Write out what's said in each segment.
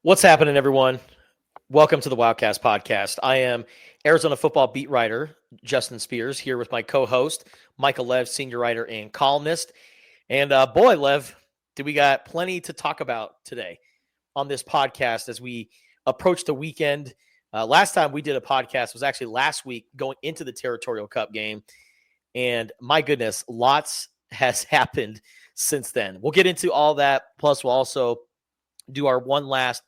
What's happening, everyone? Welcome to the Wildcast podcast. I am Arizona football beat writer Justin Spears here with my co-host Michael Lev, senior writer and columnist. And boy, Lev, we got plenty to talk about today on this podcast as we approach the weekend. Last time we did a podcast was actually last week going into the Territorial Cup game. And my goodness, lots has happened since then. We'll get into all that. Plus, we'll also do our one last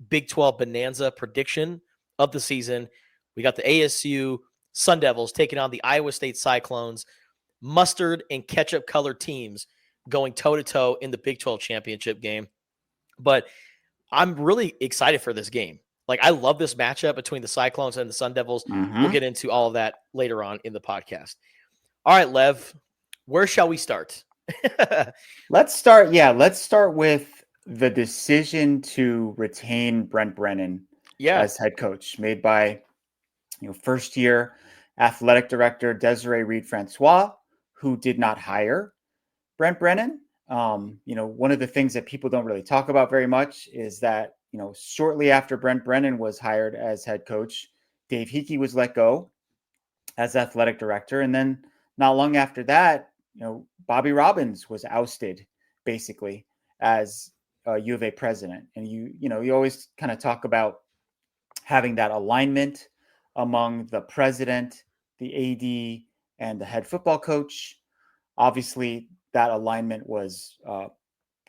Big 12 bonanza prediction of the season. We got the ASU Sun Devils taking on the Iowa State Cyclones, mustard and ketchup colored teams going toe-to-toe in the Big 12 championship game. But I'm really excited for this game. Like, I love this matchup between the Cyclones and the Sun Devils. We'll get into all of that later on in the podcast. All right, Lev, where shall we start? Let's start with the decision to retain Brent Brennan as head coach, made by first-year athletic director Desiree Reed-Francois, who did not hire Brent Brennan. One of the things that people don't really talk about very much is that shortly after Brent Brennan was hired as head coach, Dave Hickey was let go as athletic director, and then not long after that, Bobby Robbins was ousted basically as U of A president. And you always kind of talk about having that alignment among the president, the AD, and the head football coach. Obviously, that alignment was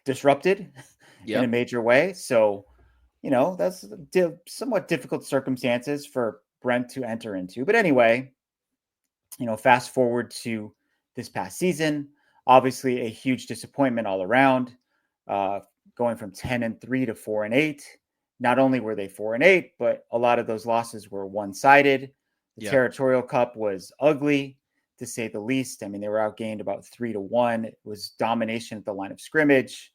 disrupted in a major way. So, that's somewhat difficult circumstances for Brent to enter into. But anyway, fast forward to this past season, obviously a huge disappointment all around, going from 10-3 to 4-8. Not only were they 4-8, but a lot of those losses were one-sided. The Territorial Cup was ugly, to say the least. I mean, they were outgained about 3-1. It was domination at the line of scrimmage.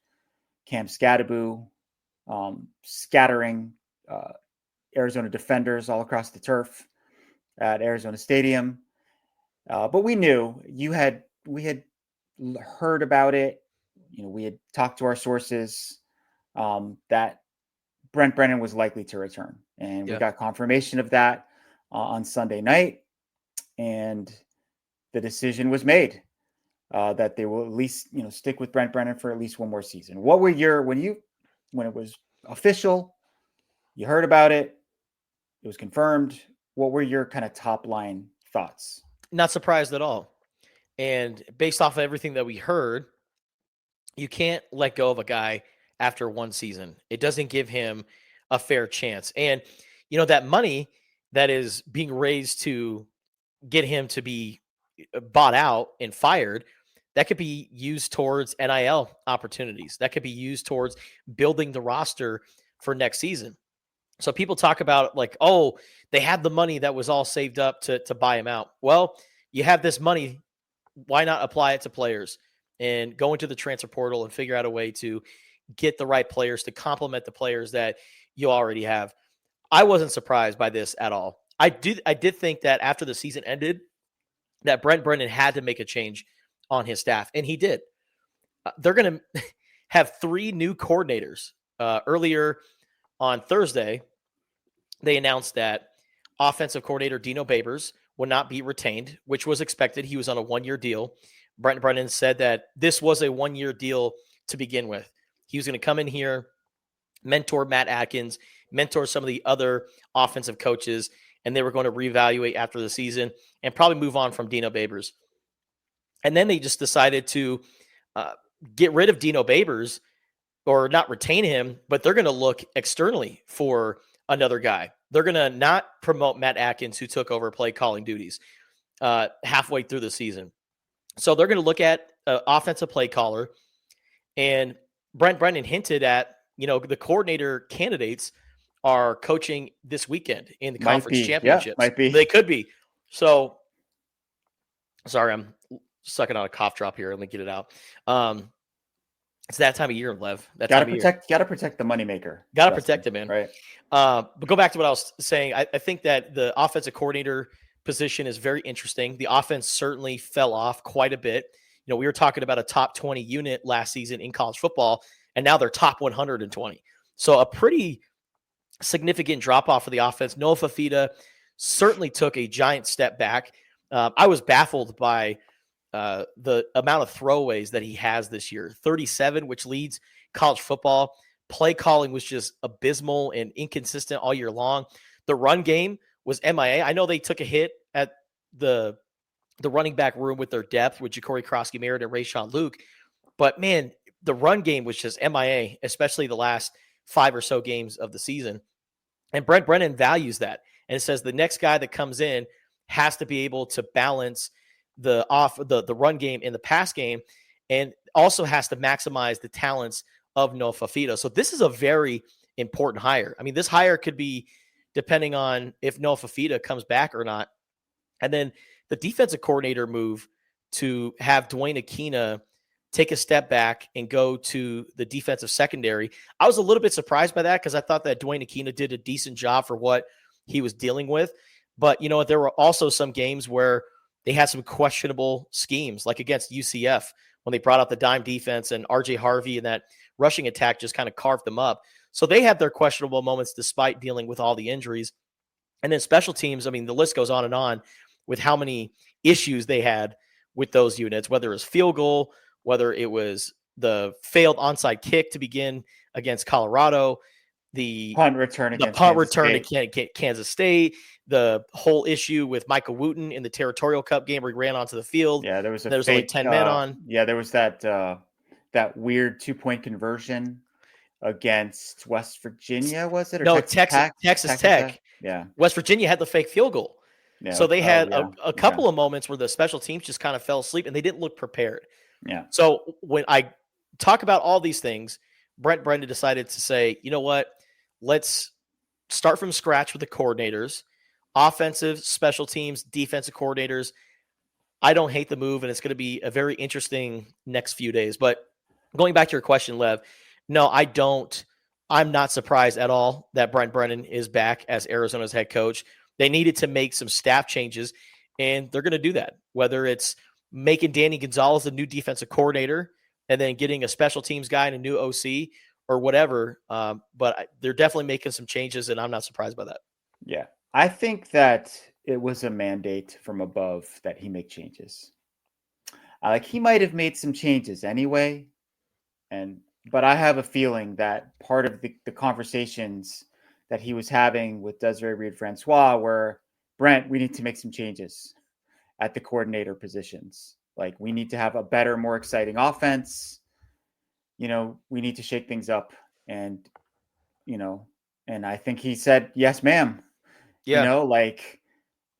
Cam Scadaboo scattering Arizona defenders all across the turf at Arizona Stadium. But we knew we had heard about it. We had talked to our sources that Brent Brennan was likely to return. And we got confirmation of that on Sunday night. And the decision was made that they will at least, stick with Brent Brennan for at least one more season. What were when it was official, you heard about it, it was confirmed, what were your kind of top line thoughts? Not surprised at all. And based off of everything that we heard, you can't let go of a guy after one season. It doesn't give him a fair chance. And, that money that is being raised to get him to be bought out and fired, that could be used towards NIL opportunities. That could be used towards building the roster for next season. So people talk about like, oh, they had the money that was all saved up to buy him out. Well, you have this money. Why not apply it to players and go into the transfer portal and figure out a way to get the right players to complement the players that you already have? I wasn't surprised by this at all. I did think that after the season ended, that Brent Brennan had to make a change on his staff, and he did. They're going to have 3 new coordinators. Earlier on Thursday, they announced that offensive coordinator Dino Babers would not be retained, which was expected. He was on a 1-year deal. Brent Brennan said that this was a 1-year deal to begin with. He was going to come in here, mentor Matt Atkins, mentor some of the other offensive coaches, and they were going to reevaluate after the season and probably move on from Dino Babers. And then they just decided to get rid of Dino Babers, or not retain him, but they're going to look externally for another guy. They're going to not promote Matt Atkins, who took over play calling duties halfway through the season. So they're going to look at offensive play caller. And Brent Brennan hinted at, the coordinator candidates are coaching this weekend in the conference championships. Yeah, might be. They could be. So, sorry, I'm sucking on a cough drop here. Let me get it out. It's that time of year, Lev. Gotta protect the moneymaker. Gotta protect it, man. Right. But go back to what I was saying. I think that the offensive coordinator position is very interesting. The offense certainly fell off quite a bit. We were talking about a top 20 unit last season in college football, and now they're top 120. So a pretty significant drop off for the offense. Noah Fafita certainly took a giant step back. I was baffled by the amount of throwaways that he has this year. 37, which leads college football. Play calling was just abysmal and inconsistent all year long. The run game was MIA. I know they took a hit at the running back room with their depth with Ja'Cory Krosky-Merritt and Rayshawn Luke. But, man, the run game was just MIA, especially the last 5 or so games of the season. And Brent Brennan values that. And it says the next guy that comes in has to be able to balance the run game and the pass game, and also has to maximize the talents of Noah Fafita. So this is a very important hire. I mean, this hire could be depending on if Noah Fafita comes back or not. And then the defensive coordinator move to have Dwayne Akina take a step back and go to the defensive secondary. I was a little bit surprised by that because I thought that Dwayne Akina did a decent job for what he was dealing with. But you know what? There were also some games where they had some questionable schemes, like against UCF when they brought out the dime defense and RJ Harvey and that rushing attack just kind of carved them up. So they had their questionable moments despite dealing with all the injuries. And then special teams, I mean, the list goes on with how many issues they had with those units, whether it was field goal, whether it was the failed onside kick to begin against Colorado, the punt return to Kansas State, the whole issue with Michael Wooten in the Territorial Cup game where he ran onto the field. Yeah, there was only 10 men on. Yeah, there was that weird 2-point conversion against West Virginia, was it? Or no, Texas Tech. Yeah. West Virginia had the fake field goal. Yeah, so they had a couple of moments where the special teams just kind of fell asleep and they didn't look prepared. Yeah. So when I talk about all these things, Brent Brennan decided to say, you know what, let's start from scratch with the coordinators, offensive, special teams, defensive coordinators. I don't hate the move, and it's going to be a very interesting next few days. But going back to your question, Lev, no, I don't. I'm not surprised at all that Brent Brennan is back as Arizona's head coach. They needed to make some staff changes, and they're going to do that, whether it's making Danny Gonzalez a new defensive coordinator and then getting a special teams guy and a new OC or whatever. But they're definitely making some changes, and I'm not surprised by that. Yeah. I think that it was a mandate from above that he make changes. Like he might have made some changes anyway. But I have a feeling that part of the conversations that he was having with Desiree Reed-Francois were, Brent, we need to make some changes at the coordinator positions. Like we need to have a better, more exciting offense. You know, we need to shake things up. And I think he said, yes, ma'am. Yeah.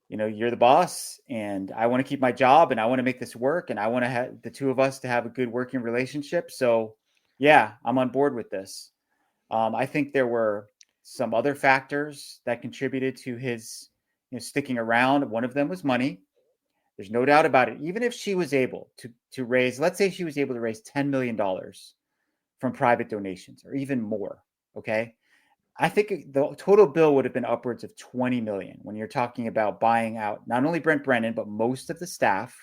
You're the boss and I want to keep my job and I want to make this work. And I want to have the two of us to have a good working relationship. So yeah, I'm on board with this. I think there were some other factors that contributed to his sticking around. One of them was money. There's no doubt about it. Even if she was able to raise, let's say she was able to raise $10 million from private donations or even more. Okay. I think the total bill would have been upwards of 20 million when you're talking about buying out not only Brent Brennan, but most of the staff.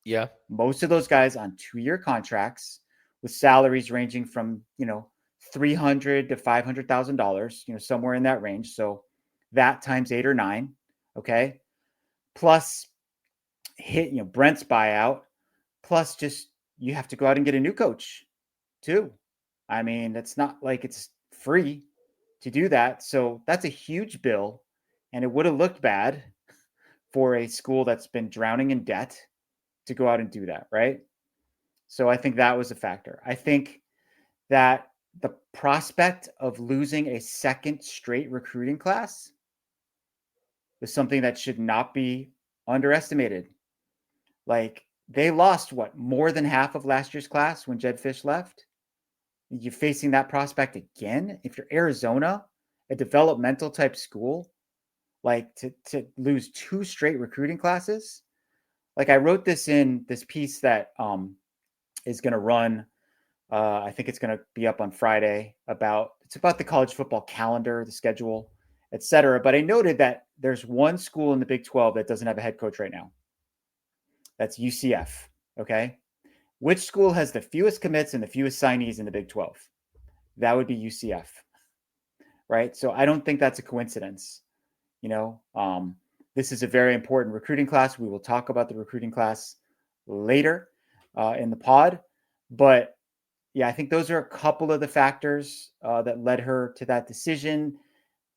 Yeah. Most of those guys on 2-year contracts with salaries ranging from, $300,000 to $500,000, somewhere in that range. So that times 8 or 9. Okay. Plus hit, Brent's buyout. Plus just, you have to go out and get a new coach too. I mean, it's not like it's free to do that. So that's a huge bill. And it would have looked bad for a school that's been drowning in debt to go out and do that. Right. So I think that was a factor. I think that the prospect of losing a second straight recruiting class is something that should not be underestimated. Like they lost more than half of last year's class when Jed Fish left. You're facing that prospect again. If you're Arizona, a developmental type school, like to lose 2 straight recruiting classes. Like I wrote this in this piece that is going to run. I think it's going to be up on Friday it's about the college football calendar, the schedule, etc. But I noted that there's one school in the Big 12 that doesn't have a head coach right now. That's UCF. Okay. Which school has the fewest commits and the fewest signees in the Big 12? That would be UCF. right? So I don't think that's a coincidence. This is a very important recruiting class. We will talk about the recruiting class later in the pod. But yeah, I think those are a couple of the factors that led her to that decision.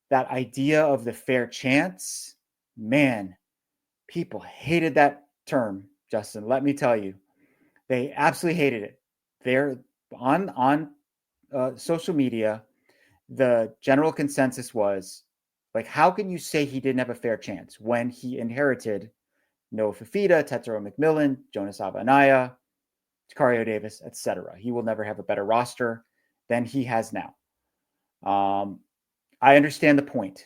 That idea of the fair chance, man, people hated that term, Justin. Let me tell you, they absolutely hated it. They're on social media. The general consensus was like, how can you say he didn't have a fair chance when he inherited Noah Fafita, Tetsuo McMillan, Jonas Avanaya, Takario Davis, etc.? He will never have a better roster than he has now. I understand the point.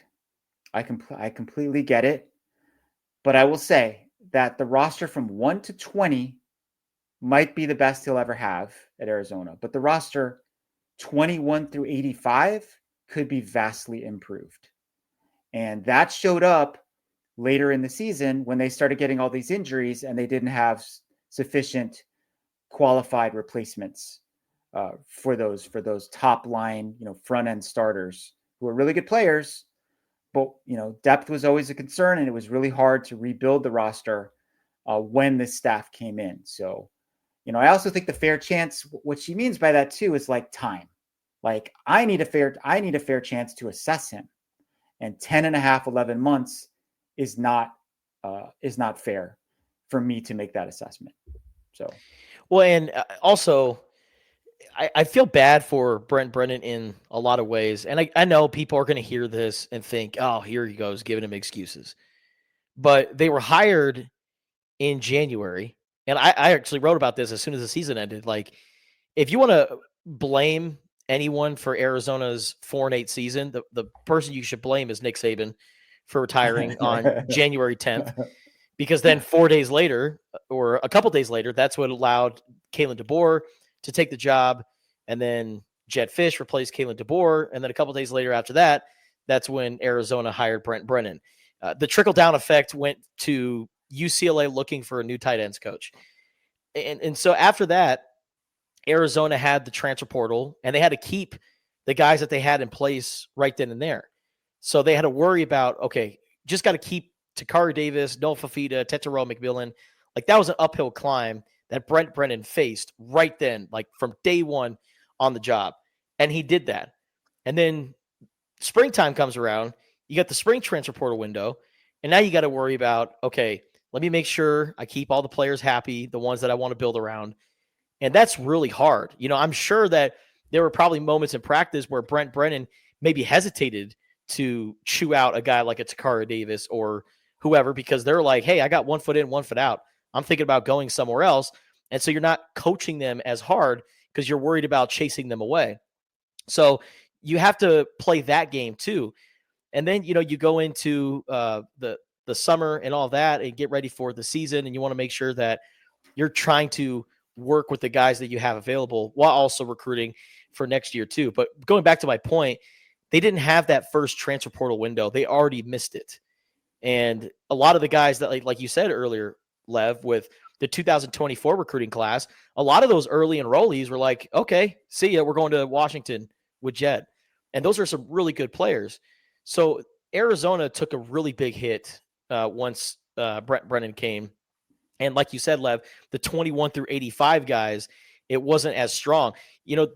I completely get it. But I will say that the roster from 1 to 20 might be the best he'll ever have at Arizona. But the roster 21 through 85 could be vastly improved. And that showed up later in the season when they started getting all these injuries and they didn't have sufficient qualified replacements for those top line, front end starters who are really good players. But, depth was always a concern, and it was really hard to rebuild the roster when this staff came in. So, I also think the fair chance, what she means by that too, is like time. Like I need a fair chance to assess him. And 10 and a half, 11 months is not fair for me to make that assessment. So, well, and also I feel bad for Brent Brennan in a lot of ways. And I know people are going to hear this and think, oh, here he goes, giving him excuses. But they were hired in January. And I actually wrote about this as soon as the season ended. Like, if you want to blame anyone for Arizona's 4-8 season, the person you should blame is Nick Saban for retiring on January 10th. Because then 4 days later, or a couple days later, that's what allowed Kalen DeBoer to take the job. And then Jed Fish replaced Kalen DeBoer. And then a couple days later after that, that's when Arizona hired Brent Brennan. The trickle-down effect went to UCLA looking for a new tight ends coach. And so after that, Arizona had the transfer portal, and they had to keep the guys that they had in place right then and there. So they had to worry about, okay, just got to keep Takario Davis, Noah Fafita, Tetsuo McMillan. Like, that was an uphill climb that Brent Brennan faced right then, like from day one on the job. And he did that. And then springtime comes around, you got the spring transfer portal window, and now you got to worry about, okay, let me make sure I keep all the players happy, the ones that I want to build around. And that's really hard. I'm sure that there were probably moments in practice where Brent Brennan maybe hesitated to chew out a guy like a Takario Davis or whoever, because they're like, hey, I got 1 foot in, 1 foot out. I'm thinking about going somewhere else. And so you're not coaching them as hard because you're worried about chasing them away. So you have to play that game too. And then, you go into the summer and all that and get ready for the season. And you want to make sure that you're trying to work with the guys that you have available while also recruiting for next year too. But going back to my point, they didn't have that first transfer portal window. They already missed it. And a lot of the guys that, like you said earlier, Lev, with the 2024 recruiting class, a lot of those early enrollees were like, okay, see ya, we're going to Washington with Jed. And those are some really good players. So Arizona took a really big hit once Brent Brennan came. And like you said, Lev, the 21 through 85 guys, it wasn't as strong.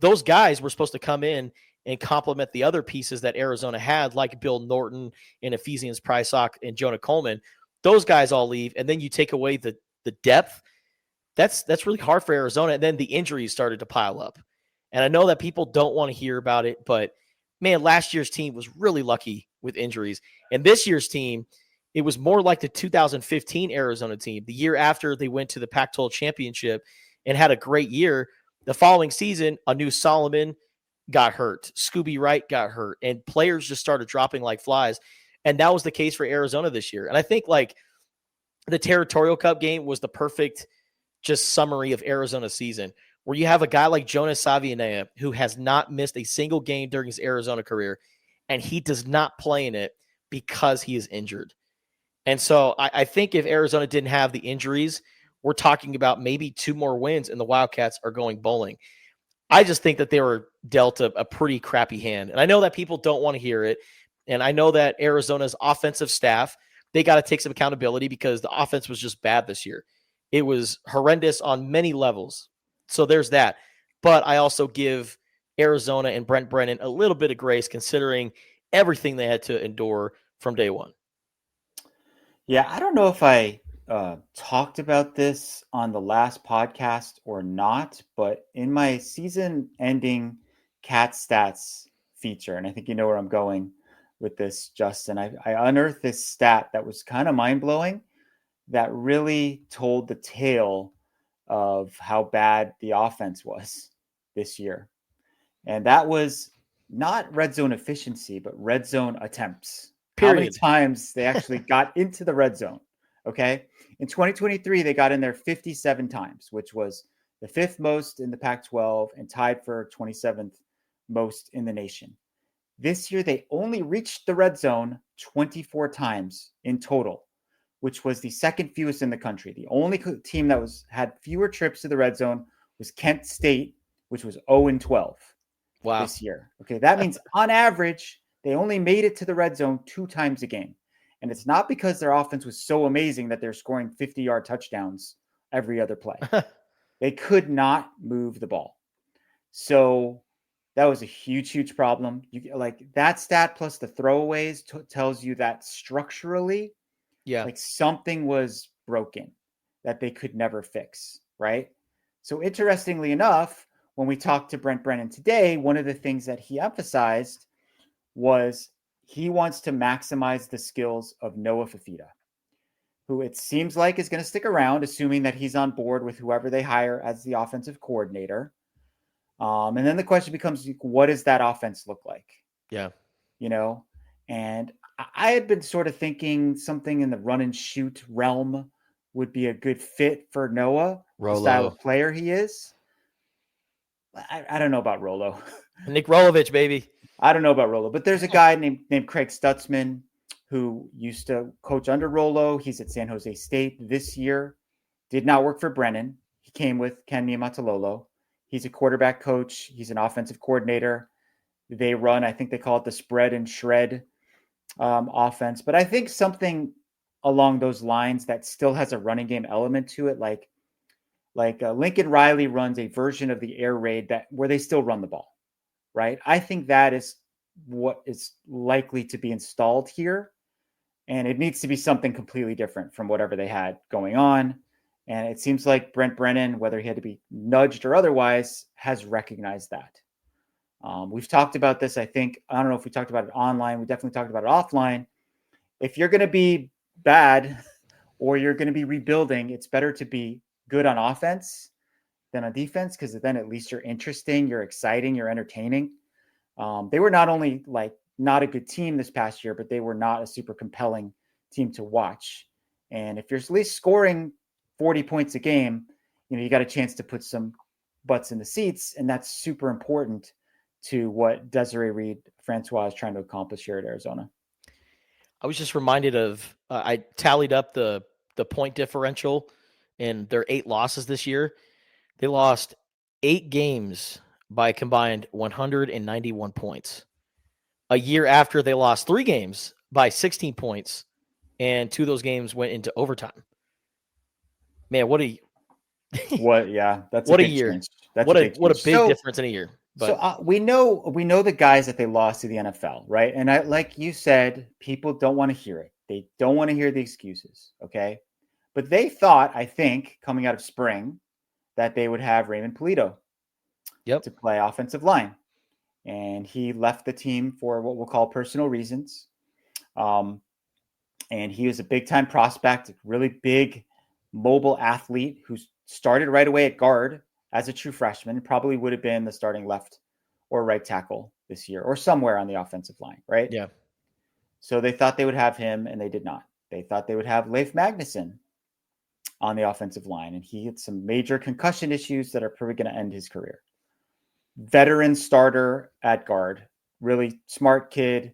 Those guys were supposed to come in and complement the other pieces that Arizona had, like Bill Norton and Ephesians Prysock and Jonah Coleman. Those guys all leave, and then you take away the depth. That's really hard for Arizona. And then the injuries started to pile up. And I know that people don't want to hear about it, but man, last year's team was really lucky with injuries. And this year's team, it was more like the 2015 Arizona team, the year after they went to the Pac-12 championship and had a great year. The following season, Anu Solomon got hurt. Scooby Wright got hurt. And players just started dropping like flies. And that was the case for Arizona this year. And I think like the Territorial Cup game was the perfect just summary of Arizona's season, where you have a guy like Jonas Savianea who has not missed a single game during his Arizona career, and he does not play in it because he is injured. And so I think if Arizona didn't have the injuries, we're talking about maybe 2 more wins and the Wildcats are going bowling. I just think that they were dealt a pretty crappy hand. And I know that people don't want to hear it. And I know that Arizona's offensive staff, they got to take some accountability because the offense was just bad this year. It was horrendous on many levels. So there's that. But I also give Arizona and Brent Brennan a little bit of grace considering everything they had to endure from day one. Yeah, I don't know if I talked about this on the last podcast or not, but in my season ending cat stats feature, and I think you know where I'm going with this, Justin, I unearthed this stat that was kind of mind blowing that really told the tale of how bad the offense was this year. And that was not red zone efficiency, but red zone attempts. Period. How many times they actually got into the red zone. Okay. In 2023, they got in there 57 times, which was the 5th most in the Pac-12 and tied for 27th most in the nation. This year, they only reached the red zone 24 times in total, which was the 2nd fewest in the country. The only team that had fewer trips to the red zone was Kent State, which was 0-12 this year. Okay, that means on average, they only made it to the red zone 2 times a game. And it's not because their offense was so amazing that they're scoring 50-yard touchdowns every other play. They could not move the ball. So that was a huge, huge problem. Like that stat plus the throwaways tells you that structurally, like something was broken that they could never fix, right? So interestingly enough, when we talked to Brent Brennan today, one of the things that he emphasized was he wants to maximize the skills of Noah Fifita, who it seems like is going to stick around, assuming that he's on board with whoever they hire as the offensive coordinator. And then the question becomes, what does that offense look like? Yeah. You know, and I had been sort of thinking something in the run and shoot realm would be a good fit for Noah, the style of player he is. I don't know about Rolo. Nick Rolovich, baby. I don't know about Rolo, but there's a guy named Craig Stutzman who used to coach under Rolo. He's at San Jose State this year. Did not work for Brennan. He came with Ken Niumatalolo. He's a quarterback coach. He's an offensive coordinator. They run, I think they call it the spread and shred offense. But I think something along those lines that still has a running game element to it, like Lincoln Riley runs a version of the air raid where they still run the ball, right? I think that is what is likely to be installed here. And it needs to be something completely different from whatever they had going on. And it seems like Brent Brennan, whether he had to be nudged or otherwise, has recognized that. We've talked about this, I think. I don't know if we talked about it online. We definitely talked about it offline. If you're going to be bad or you're going to be rebuilding, it's better to be good on offense than on defense, because then at least you're interesting, you're exciting, you're entertaining. They were not only like not a good team this past year, but they were not a super compelling team to watch. And if you're at least scoring 40 points a game, you got a chance to put some butts in the seats, and that's super important to what Desiree Reed-Francois is trying to accomplish here at Arizona. I was just reminded of I tallied up the point differential in their 8 losses this year. They lost 8 games by combined 191 points. A year after, they lost 3 games by 16 points, and 2 of those games went into overtime. Man, what a that's what a big year. Change. That's what a big difference in a year. But, so we know the guys that they lost to the NFL, right? And like you said, people don't want to hear it. They don't want to hear the excuses, okay? But they thought, I think, coming out of spring, that they would have Raymond Polito to play offensive line. And he left the team for what we'll call personal reasons. And he was a big-time prospect, really big, mobile athlete who started right away at guard as a true freshman. Probably would have been the starting left or right tackle this year or somewhere on the offensive line, right? Yeah. So they thought they would have him, and they did not. They thought they would have Leif Magnuson on the offensive line, and he had some major concussion issues that are probably going to end his career. Veteran starter at guard, really smart kid,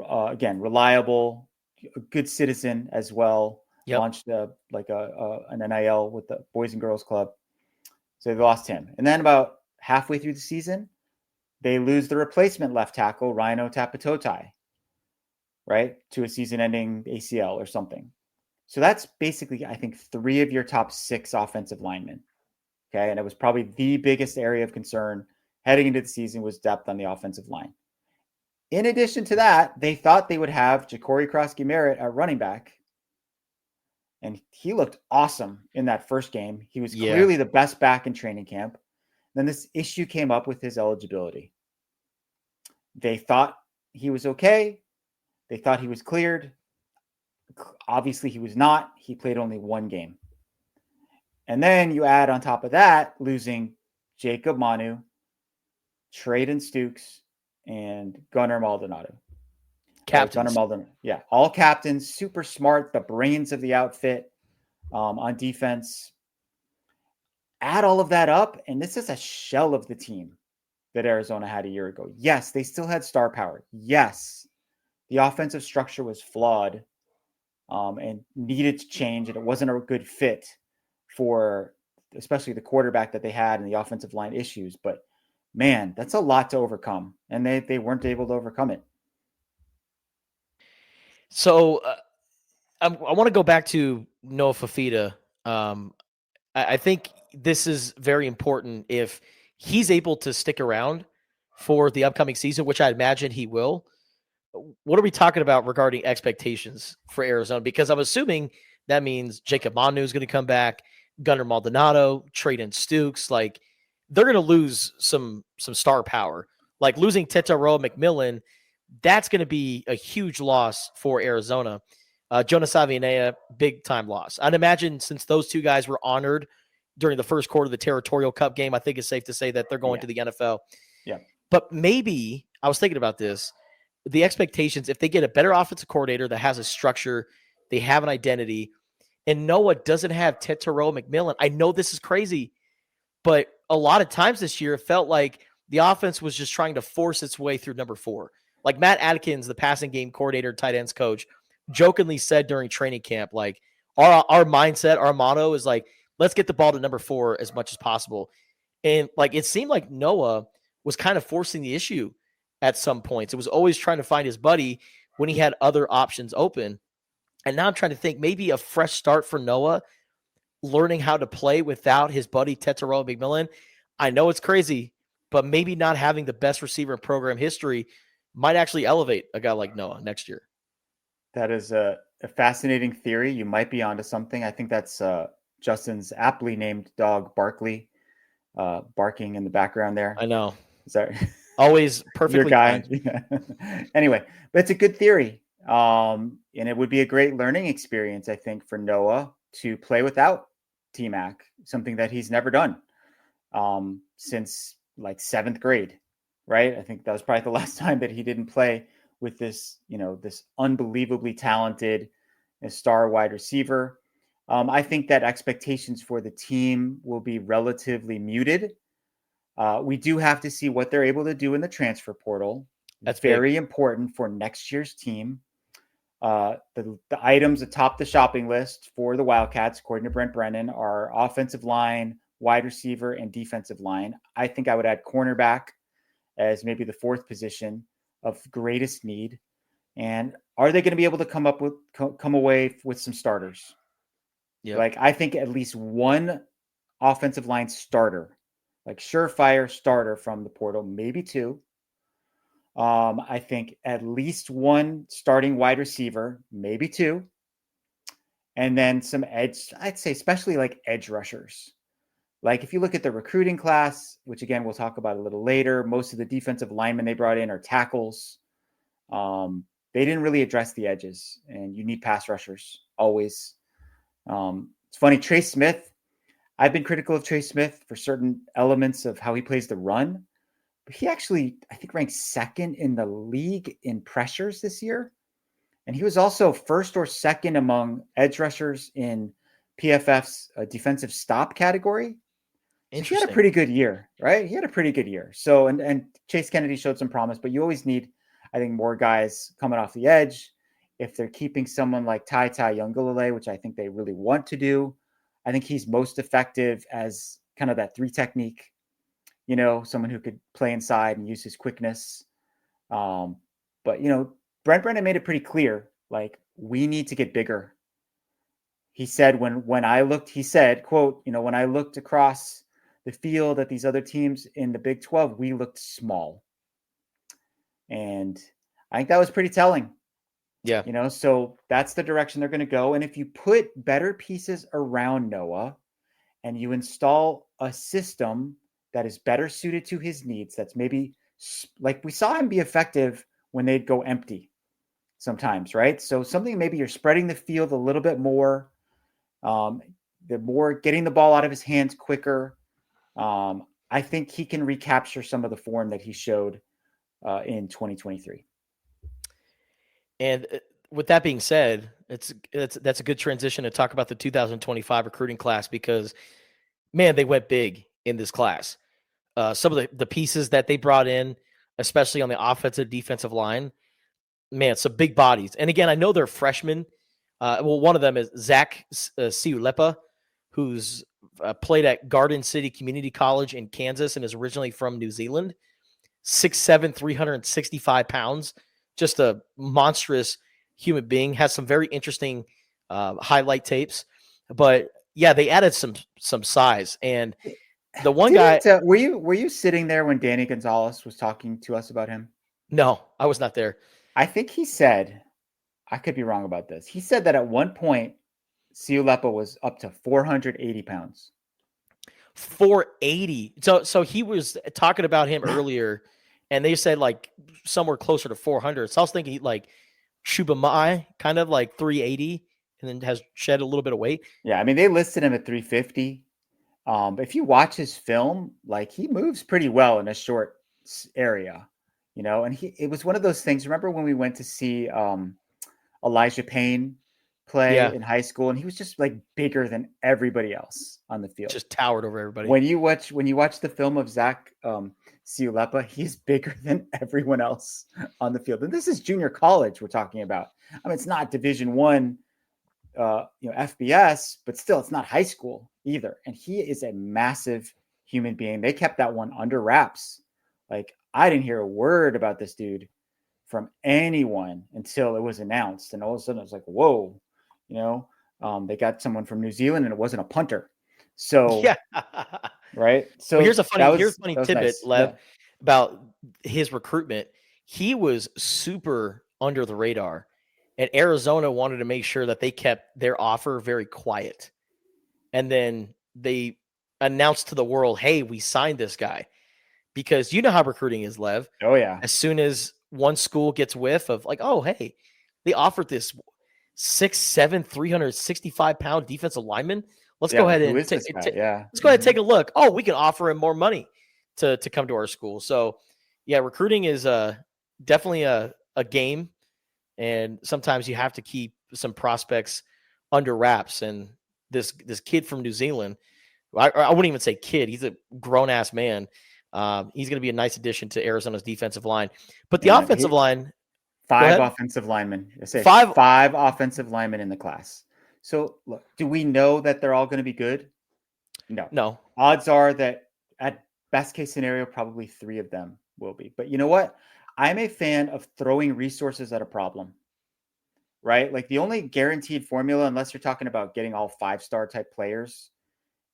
again, reliable, a good citizen as well. Launched an NIL with the Boys and Girls Club. So they lost him. And then about halfway through the season, they lose the replacement left tackle, Rhino Tapatotai, right, to a season-ending ACL or something. So that's basically, I think, 3 of your top 6 offensive linemen. Okay, and it was probably the biggest area of concern heading into the season was depth on the offensive line. In addition to that, they thought they would have Ja'Cory Krosky-Merritt at running back, and he looked awesome in that first game. He was clearly the best back in training camp. Then this issue came up with his eligibility. They thought he was okay. They thought he was cleared. Obviously, he was not. He played only 1 game. And then you add on top of that, losing Jacob Manu, Traden Stukes, and Gunnar Maldonado. Captains. Gunnar Maldonado. Yeah, all captains, super smart, the brains of the outfit on defense. Add all of that up, and this is a shell of the team that Arizona had a year ago. Yes, they still had star power. Yes, the offensive structure was flawed and needed to change, and it wasn't a good fit for especially the quarterback that they had and the offensive line issues. But man, that's a lot to overcome, and they weren't able to overcome it. So I want to go back to Noah Fafita. I think this is very important if he's able to stick around for the upcoming season, which I imagine he will. What are we talking about regarding expectations for Arizona? Because I'm assuming that means Jacob Manu is going to come back, Gunnar Maldonado, Traden Stukes. Like, they're going to lose some star power. Like losing Tetairoa McMillan, that's going to be a huge loss for Arizona. Jonas Avianea, big time loss. I'd imagine since those 2 guys were honored during the first quarter of the Territorial Cup game, I think it's safe to say that they're going to the NFL. Yeah. But maybe, I was thinking about this, the expectations, if they get a better offensive coordinator that has a structure, they have an identity, and Noah doesn't have Tetairoa McMillan. I know this is crazy, but a lot of times this year, it felt like the offense was just trying to force its way through number 4. Like Matt Adkins, the passing game coordinator, tight ends coach, jokingly said during training camp, like, our mindset, our motto is like, let's get the ball to number 4 as much as possible. And like, it seemed like Noah was kind of forcing the issue at some points. It was always trying to find his buddy when he had other options open. And now I'm trying to think maybe a fresh start for Noah, learning how to play without his buddy Tetairoa McMillan. I know it's crazy, but maybe not having the best receiver in program history might actually elevate a guy like Noah next year. That is a fascinating theory. You might be onto something. I think that's Justin's aptly named dog, Barkley, barking in the background there. I know. Is that always perfectly your guy? Anyway, but it's a good theory. And it would be a great learning experience, I think, for Noah to play without T-Mac, something that he's never done since like 7th grade, right? I think that was probably the last time that he didn't play with this, this unbelievably talented star wide receiver. I think that expectations for the team will be relatively muted. We do have to see what they're able to do in the transfer portal. That's very important for next year's team. The items atop the shopping list for the Wildcats, according to Brent Brennan, are offensive line, wide receiver, and defensive line. I think I would add cornerback as maybe the 4th position of greatest need. And are they going to be able to come away with some starters? Yep. Like, I think at least one offensive line starter, like surefire starter from the portal, maybe 2. I think at least one starting wide receiver, maybe 2. And then some edge, I'd say, especially like edge rushers. Like if you look at the recruiting class, which again, we'll talk about a little later, most of the defensive linemen they brought in are tackles. They didn't really address the edges, and you need pass rushers always. It's funny, Trey Smith, I've been critical of Trey Smith for certain elements of how he plays the run, but he actually, I think, ranked 2nd in the league in pressures this year. And he was also 1st or 2nd among edge rushers in PFF's defensive stop category. So he had a pretty good year, right? He had a pretty good year. So, and Chase Kennedy showed some promise, but you always need, I think, more guys coming off the edge. If they're keeping someone like Tai Tagovailoa, which I think they really want to do, I think he's most effective as kind of that 3 technique someone who could play inside and use his quickness. But Brent Brennan made it pretty clear, like, we need to get bigger. He said when I looked, he said, quote, when I looked across the field at these other teams in the Big 12, we looked small. And I think that was pretty telling. Yeah. So that's the direction they're going to go. And if you put better pieces around Noah and you install a system that is better suited to his needs, that's maybe like we saw him be effective when they'd go empty sometimes, right? So something maybe you're spreading the field a little bit more, the more getting the ball out of his hands quicker. I think he can recapture some of the form that he showed in 2023. And with that being said, that's a good transition to talk about the 2025 recruiting class because, man, they went big in this class. Some of the pieces that they brought in, especially on the offensive, defensive line, man, some big bodies. And again, I know they're freshmen. One of them is Zach Siulepa, who's played at Garden City Community College in Kansas and is originally from New Zealand. 6'7", 365 pounds, just a monstrous human being. Has some very interesting highlight tapes. But yeah, they added some size. And the one guy, were you sitting there when Danny Gonzalez was talking to us about him? No, I was not there. I think he said, I could be wrong about this. He said that at one point, Siulepa was up to 480 pounds. 480. So he was talking about him earlier, and they said like somewhere closer to 400. So I was thinking like Shubamai, kind of like 380, and then has shed a little bit of weight. Yeah, I mean, they listed him at 350. But if you watch his film, like, he moves pretty well in a short area, and it was one of those things. Remember when we went to see Elijah Payne play in high school, and he was just like bigger than everybody else on the field, just towered over everybody. When you watch the film of Zach Siulepa, he's bigger than everyone else on the field. And this is junior college we're talking about. I mean, it's not Division I, FBS, but still, it's not high school either. And he is a massive human being. They kept that one under wraps. Like, I didn't hear a word about this dude from anyone until it was announced. And all of a sudden I was like, whoa, they got someone from New Zealand and it wasn't a punter. So, yeah. Right. So well, here's a funny tidbit, nice. Lev, about his recruitment. He was super under the radar, and Arizona wanted to make sure that they kept their offer very quiet. And then they announced to the world, hey, we signed this guy. Because you know how recruiting is, Lev. Oh, yeah. As soon as one school gets whiff of like, oh, hey, they offered this 6'7", 365-pound defensive lineman. Let's go ahead and let's go ahead and take a look. Oh, we can offer him more money to come to our school. So, yeah, recruiting is definitely a game, and sometimes you have to keep some prospects under wraps. And this kid from New Zealand, I wouldn't even say kid. He's a grown-ass man. He's going to be a nice addition to Arizona's defensive line. But the offensive line... Five offensive linemen. I say five offensive linemen in the class. So, look, do we know that they're all going to be good? No. Odds are that at best case scenario, probably 3 of them will be. But you know what? I'm a fan of throwing resources at a problem, right? Like, the only guaranteed formula, unless you're talking about getting all 5-star type players,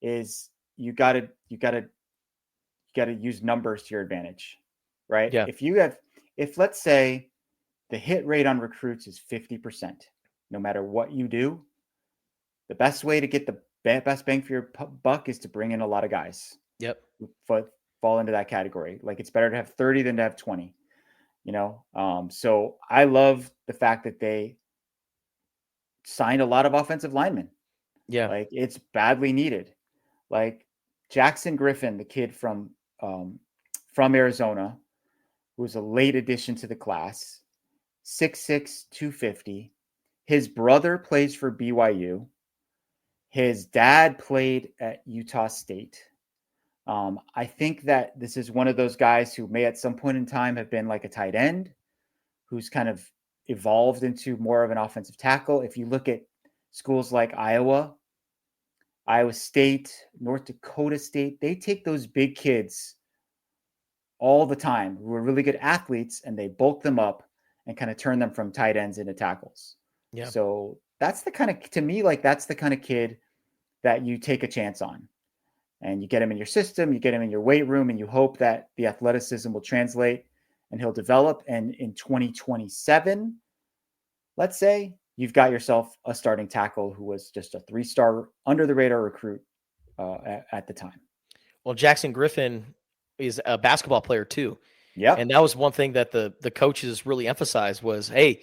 is you got to use numbers to your advantage, right? Yeah. If let's say the hit rate on recruits is 50%, no matter what you do, the best way to get the best bang for your buck is to bring in a lot of guys. Yep. Who fall into that category. Like, it's better to have 30 than to have 20, So I love the fact that they signed a lot of offensive linemen. Yeah. Like, it's badly needed. Like, Jackson Griffin, the kid from Arizona, who was a late addition to the class, 6'6", 250. His brother plays for BYU. His dad played at Utah State. I think that this is one of those guys who may at some point in time have been like a tight end, who's kind of evolved into more of an offensive tackle. If you look at schools like Iowa State, North Dakota State, they take those big kids all the time who are really good athletes, and they bulk them up and kind of turn them from tight ends into tackles. Yeah. So that's the kind of, to me, like that's the kind of kid that you take a chance on. And you get him in your system, you get him in your weight room, and you hope that the athleticism will translate and he'll develop. And in 2027, let's say, you've got yourself a starting tackle who was just a 3-star under the radar recruit at the time. Well, Jackson Griffin is a basketball player too. Yeah. And that was one thing that the coaches really emphasized was, hey,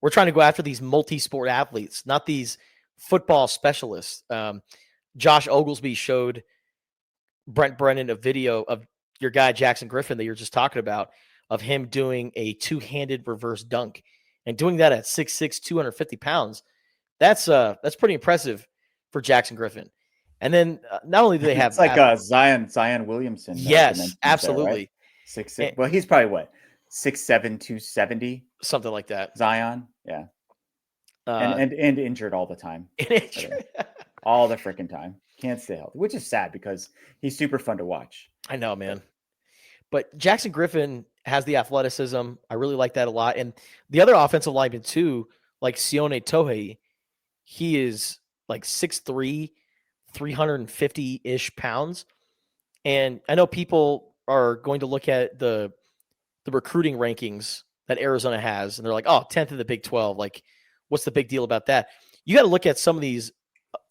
we're trying to go after these multi-sport athletes, not these football specialists. Josh Oglesby showed Brent Brennan a video of your guy Jackson Griffin that you're just talking about, of him doing a two-handed reverse dunk and doing that at 6'6", 250 pounds. That's pretty impressive for Jackson Griffin. And then not only do they have, it's like Zion Williamson. Yes, absolutely. There, right? 6'6". Well, he's probably what, 6'7", 270, something like that. Zion, yeah, and injured all the time, all the freaking time. Can't stay healthy, which is sad because he's super fun to watch. I know, man. But Jackson Griffin has the athleticism. I really like that a lot. And the other offensive lineman too, like Sione Tohei, he is like 6'3", 350-ish pounds. And I know people are going to look at the recruiting rankings that Arizona has, and they're like, oh, 10th in the Big 12. Like, what's the big deal about that? You got to look at some of these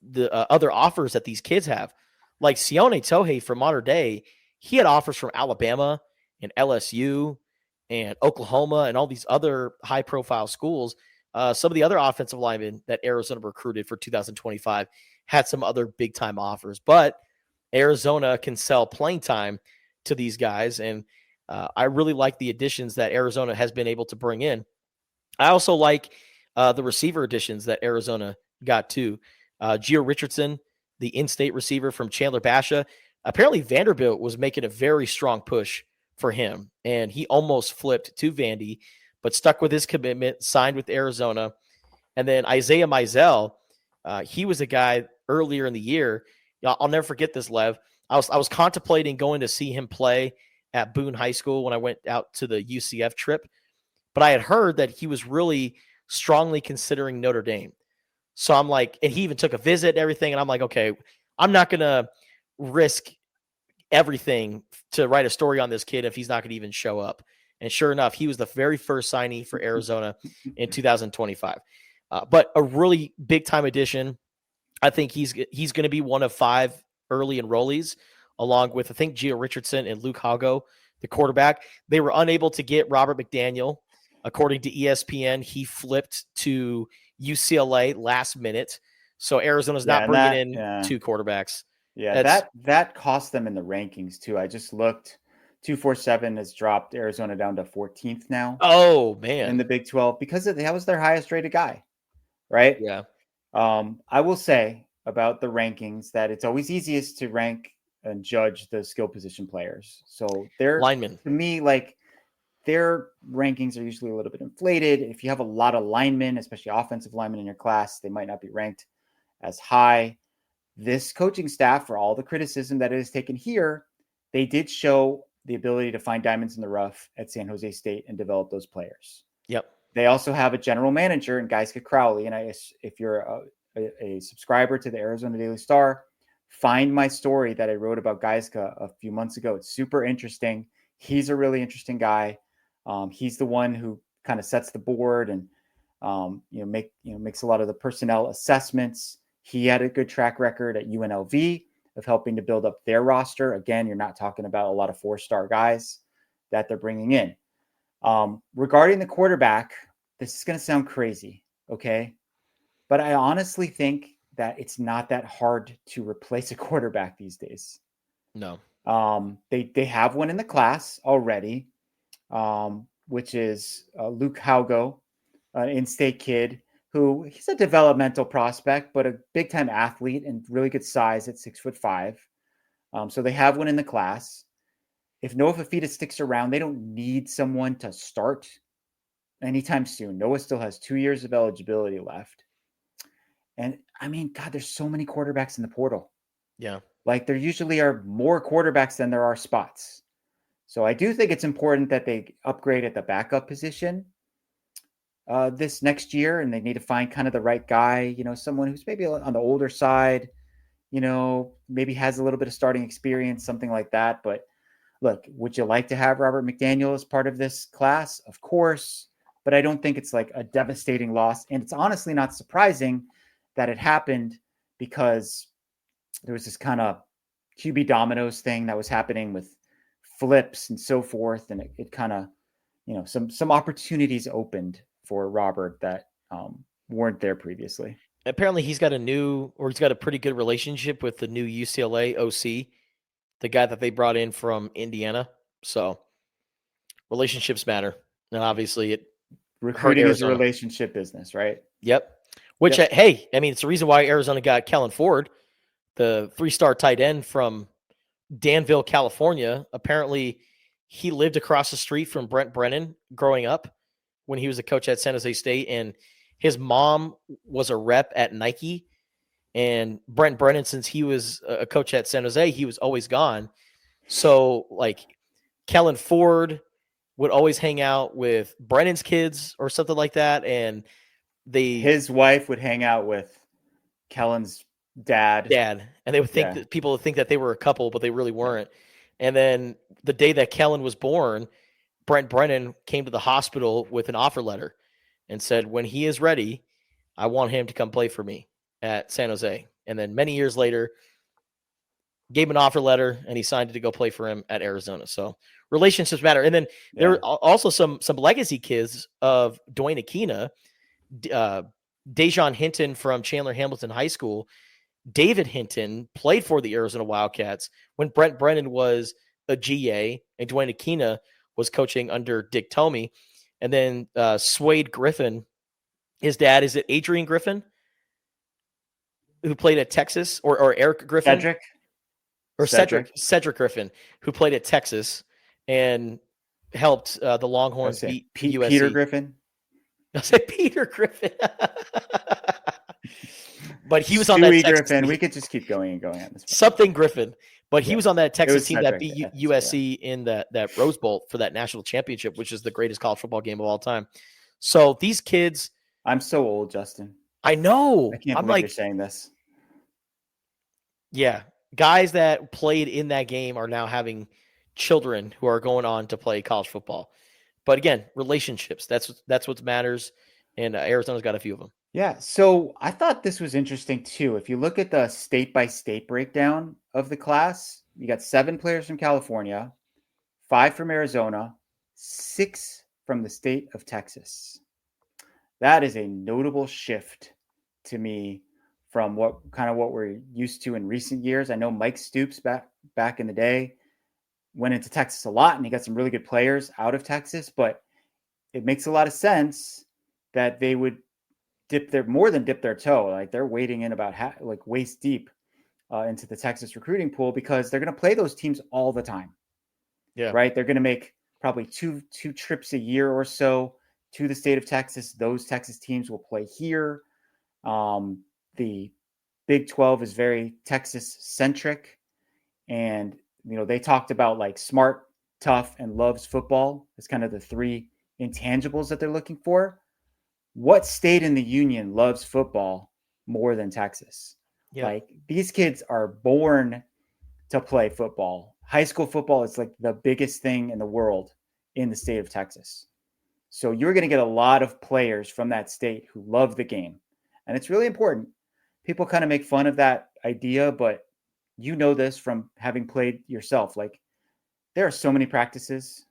the other offers that these kids have. Like Sione Tohei from Mater Dei, he had offers from Alabama and LSU and Oklahoma and all these other high-profile schools. Some of the other offensive linemen that Arizona recruited for 2025 had some other big-time offers. But Arizona can sell playing time to these guys, and I really like the additions that Arizona has been able to bring in. I also like the receiver additions that Arizona got too. Gio Richardson, the in-state receiver from Chandler Basha. Apparently Vanderbilt was making a very strong push for him, and he almost flipped to Vandy, but stuck with his commitment, signed with Arizona. And then Isaiah Mizell, he was a guy earlier in the year. I'll never forget this, Lev. I was contemplating going to see him play at Boone High School when I went out to the UCF trip, but I had heard that he was really strongly considering Notre Dame. So I'm like, and he even took a visit and everything. And I'm like, okay, I'm not going to risk everything to write a story on this kid if he's not going to even show up. And sure enough, he was the very first signee for Arizona in 2025. But a really big time addition. I think he's going to be one of 5 early enrollees, along with, I think, Gio Richardson and Luke Hago, the quarterback. They were unable to get Robert McDaniel. According to ESPN, he flipped to UCLA last minute. So Arizona's not bringing in 2 quarterbacks. Yeah, that cost them in the rankings too. I just looked. 247 has dropped Arizona down to 14th now. Oh, man. In the Big 12 because that was their highest rated guy, right? Yeah. I will say about the rankings that it's always easiest to rank and judge the skill position players. So they're linemen. To me, like, their rankings are usually a little bit inflated. If you have a lot of linemen, especially offensive linemen in your class, they might not be ranked as high. This coaching staff, for all the criticism that it has taken here, they did show the ability to find diamonds in the rough at San Jose State and develop those players. Yep. They also have a general manager in Geiska Crowley. And if you're a subscriber to the Arizona Daily Star, find my story that I wrote about Geiska a few months ago. It's super interesting. He's a really interesting guy. He's the one who kind of sets the board and makes a lot of the personnel assessments. He had a good track record at UNLV of helping to build up their roster. Again, you're not talking about a lot of 4-star guys that they're bringing in. Regarding the quarterback, this is going to sound crazy, okay? But I honestly think that it's not that hard to replace a quarterback these days. No. They have one in the class already, which is Luke Haugo, an in-state kid who he's a developmental prospect, but a big-time athlete and really good size at 6'5". So they have one in the class. If Noah Fafita sticks around, they don't need someone to start anytime soon. Noah still has 2 years of eligibility left. And I mean, God, there's so many quarterbacks in the portal. Yeah. Like, there usually are more quarterbacks than there are spots. So I do think it's important that they upgrade at the backup position this next year, and they need to find kind of the right guy, someone who's maybe on the older side, maybe has a little bit of starting experience, something like that. But look, would you like to have Robert McDaniel as part of this class? Of course, but I don't think it's like a devastating loss. And it's honestly not surprising that it happened, because there was this kind of QB dominoes thing that was happening with flips and so forth. And it kind of, some opportunities opened for Robert that weren't there previously. Apparently he's got a pretty good relationship with the new UCLA OC, the guy that they brought in from Indiana. So relationships matter. And obviously recruiting is a relationship business, right? Yep. Which, hey, I mean, it's the reason why Arizona got Kellen Ford, the 3-star tight end from Danville, California. Apparently he lived across the street from Brent Brennan growing up when he was a coach at San Jose State, and his mom was a rep at Nike. And Brent Brennan, since he was a coach at San Jose, he was always gone. So, like, Kellen Ford would always hang out with Brennan's kids or something like that, and his wife would hang out with Kellen's dad, and they would think that people would think that they were a couple, but they really weren't. And then the day that Kellen was born, Brent Brennan came to the hospital with an offer letter and said, when he is ready, I want him to come play for me at San Jose. And then many years later, gave an offer letter, and he signed it to go play for him at Arizona. So relationships matter. And then there are also some legacy kids of Dwayne Aquina, Dejon Hinton from Chandler Hamilton High School. David Hinton played for the Arizona Wildcats when Brent Brennan was a GA, and Dwayne Aquina was coaching under Dick Tomey. And then Swade Griffin, his dad, is it Adrian Griffin, who played at Texas, or Eric Griffin? Cedric Griffin, who played at Texas and helped the Longhorns beat USC. Peter Griffin? I said Peter Griffin. But he was Stewie on that Texas Griffin. team. We could just keep going and going on this. Something Griffin. But he was on that Texas team that beat USC in that Rose Bowl for that national championship, which is the greatest college football game of all time. So these kids. I'm so old, Justin. I know. I can't believe you're saying this. Yeah. Guys that played in that game are now having children who are going on to play college football. But again, relationships. That's what matters. And Arizona's got a few of them. Yeah. So I thought this was interesting too. If you look at the state-by-state breakdown of the class, you got 7 players from California, 5 from Arizona, 6 from the state of Texas. That is a notable shift to me from what we're used to in recent years. I know Mike Stoops back in the day went into Texas a lot, and he got some really good players out of Texas, but it makes a lot of sense that they would dip their toe. Like, they're wading in about waist deep into the Texas recruiting pool, because they're going to play those teams all the time. Yeah. Right. They're going to make probably two trips a year or so to the state of Texas. Those Texas teams will play here. The Big 12 is very Texas centric, and they talked about like smart, tough, and loves football as kind of the 3 intangibles that they're looking for. What state in the union loves football more than Texas? Yeah. Like, these kids are born to play football. High school football is like the biggest thing in the world in the state of Texas. So you're going to get a lot of players from that state who love the game. And it's really important. People kind of make fun of that idea, but you know this from having played yourself. Like, there are so many practices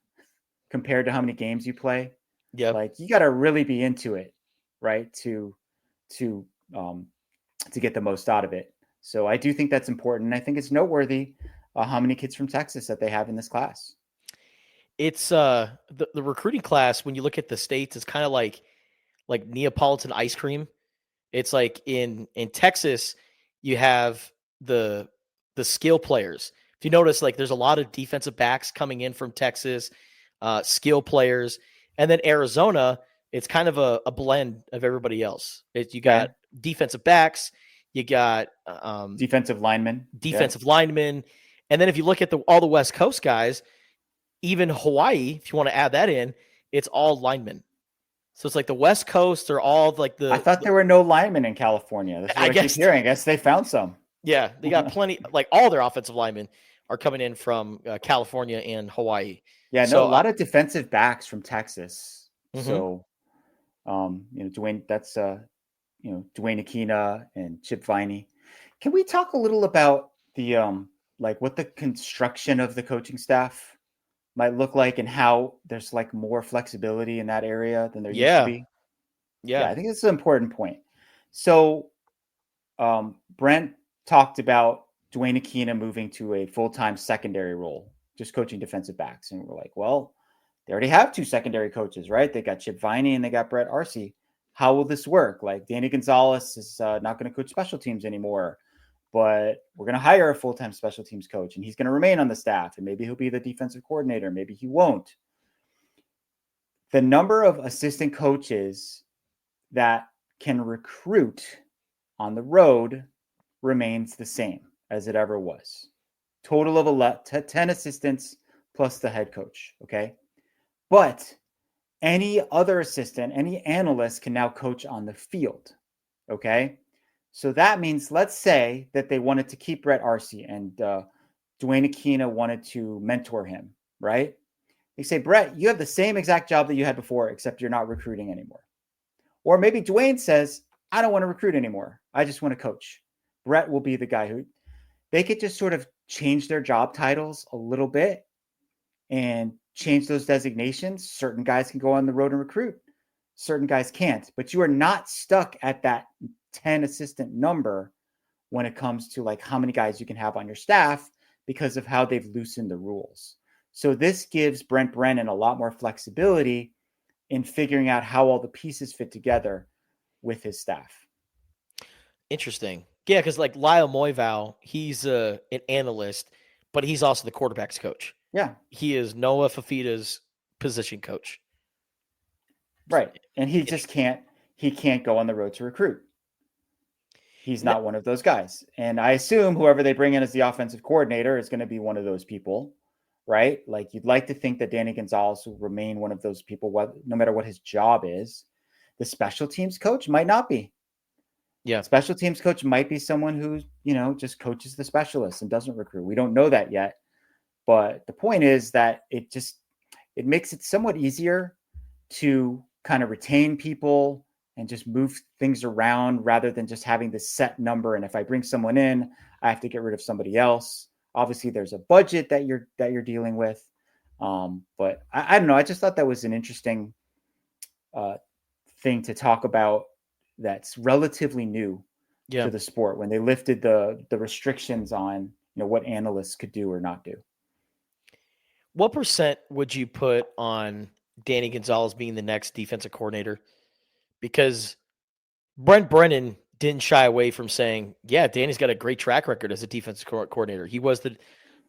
compared to how many games you play. Yeah. Like, you got to really be into it, right? To get the most out of it. So I do think that's important. And I think it's noteworthy how many kids from Texas that they have in this class. It's the recruiting class, when you look at the states, it's kind of like Neapolitan ice cream. It's like in Texas, you have the skill players. If you notice, like, there's a lot of defensive backs coming in from Texas, skill players. And then Arizona, it's kind of a blend of everybody else. You got defensive backs, you got defensive linemen. And then if you look at all the West Coast guys, even Hawaii, if you want to add that in, it's all linemen. So it's like the West Coast are all like I thought there were no linemen in California. That's what I keep hearing. I guess they found some. Yeah, they got plenty. Like all their offensive linemen are coming in from California and Hawaii. Yeah, no, a lot of defensive backs from Texas. Mm-hmm. So, Dwayne, that's Dwayne Aquina and Chip Viney. Can we talk a little about the like what the construction of the coaching staff might look like and how there's like more flexibility in that area than there used to be? Yeah, I think that's an important point. So, Brent talked about Dwayne Aquina moving to a full-time secondary role, just coaching defensive backs. And we're like, well, they already have 2 secondary coaches, right? They got Chip Viney and they got Brett Arce. How will this work? Like Danny Gonzalez is not going to coach special teams anymore, but we're going to hire a full-time special teams coach and he's going to remain on the staff and maybe he'll be the defensive coordinator. Maybe he won't. The number of assistant coaches that can recruit on the road remains the same as it ever was. Total of 10 assistants plus the head coach. Okay. But any other assistant, any analyst can now coach on the field. Okay. So that means, let's say that they wanted to keep Brett Arce and Dwayne Aquina wanted to mentor him, right? They say, Brett, you have the same exact job that you had before, except you're not recruiting anymore. Or maybe Dwayne says, I don't want to recruit anymore. I just want to coach. Brett will be the guy who they could just sort of change their job titles a little bit and change those designations. Certain guys can go on the road and recruit. Certain guys can't, but you are not stuck at that 10 assistant number when it comes to like how many guys you can have on your staff because of how they've loosened the rules. So this gives Brent Brennan a lot more flexibility in figuring out how all the pieces fit together with his staff. Interesting. Yeah, because like Lyle Moivau, he's an analyst, but he's also the quarterback's coach. Yeah. He is Noah Fafita's position coach. Right. And he just can't go on the road to recruit. He's not one of those guys. And I assume whoever they bring in as the offensive coordinator is going to be one of those people, right? Like you'd like to think that Danny Gonzalez will remain one of those people, no matter what his job is. The special teams coach might not be. Yeah. Special teams coach might be someone who, just coaches the specialists and doesn't recruit. We don't know that yet. But the point is that it makes it somewhat easier to kind of retain people and just move things around rather than just having this set number. And if I bring someone in, I have to get rid of somebody else. Obviously, there's a budget that you're dealing with. But I don't know. I just thought that was an interesting thing to talk about. That's relatively new to the sport when they lifted the restrictions on what analysts could do or not do. What percent would you put on Danny Gonzalez being the next defensive coordinator? Because Brent Brennan didn't shy away from saying, yeah, Danny's got a great track record as a defensive coordinator. He was the